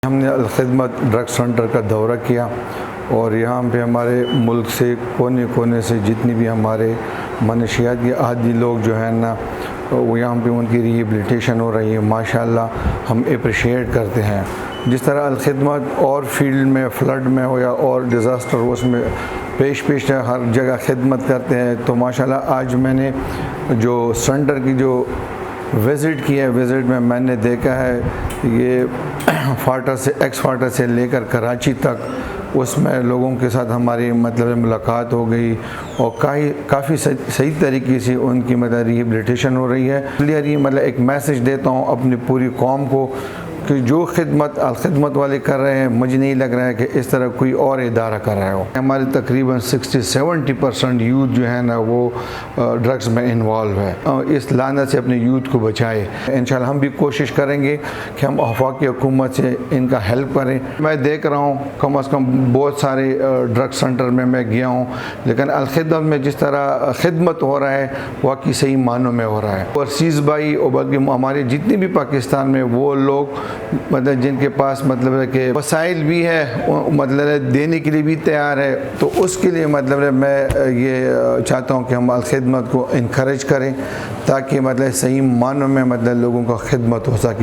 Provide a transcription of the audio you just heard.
ہم نے Al-Khidmat drug centre کا دورہ کیا اور یہاں پہ ہمارے ملک سے کونے کونے سے جتنی بھی ہمارے منشیات کے عادی لوگ جو ہیں نا وہ یہاں پہ ان کی ریہیبلیٹیشن ہو رہی ہے۔ ماشاءاللہ ہم اپریشیٹ کرتے ہیں جس طرح الخدمت اور فیلڈ میں فلڈ میں ہو یا اور ڈیزاسٹر ہو اس میں پیش ہر جگہ خدمت کرتے ہیں۔ تو ماشاءاللہ آج میں نے جو سینٹر کی جو وزٹ کی ہے، وزٹ میں نے دیکھا ہے یہ فاٹا سے ایکس فاٹا سے لے کر کراچی تک اس میں لوگوں کے ساتھ ہماری ملاقات ہو گئی اور کافی صحیح طریقے سے ان کی ریہیبلیٹیشن ہو رہی ہے۔ یہ ایک میسج دیتا ہوں اپنی پوری قوم کو کہ جو خدمت الخدمت والے کر رہے ہیں مجھے نہیں لگ رہا ہے کہ اس طرح کوئی اور ادارہ کر رہا ہو۔ ہمارے تقریباً 60-70% یوتھ جو ہے نا وہ ڈرگز میں انوالو ہے۔ اس لعنت سے اپنے یوتھ کو بچائے۔ انشاءاللہ ہم بھی کوشش کریں گے کہ ہم وفاقی حکومت سے ان کا ہیلپ کریں۔ میں دیکھ رہا ہوں کم از کم بہت سارے ڈرگ سینٹر میں گیا ہوں، لیکن الخدمت میں جس طرح خدمت ہو رہا ہے واقعی صحیح معنوں میں ہو رہا ہے۔ اور سیز بھائی اور بلکہ ہمارے جتنے بھی پاکستان میں وہ لوگ جن کے پاس ہے کہ وسائل بھی ہے دینے کے لیے بھی تیار ہے، تو اس کے لیے میں یہ چاہتا ہوں کہ ہم الخدمت کو انکریج کریں تاکہ صحیح معنوں میں لوگوں کا خدمت ہو سکے۔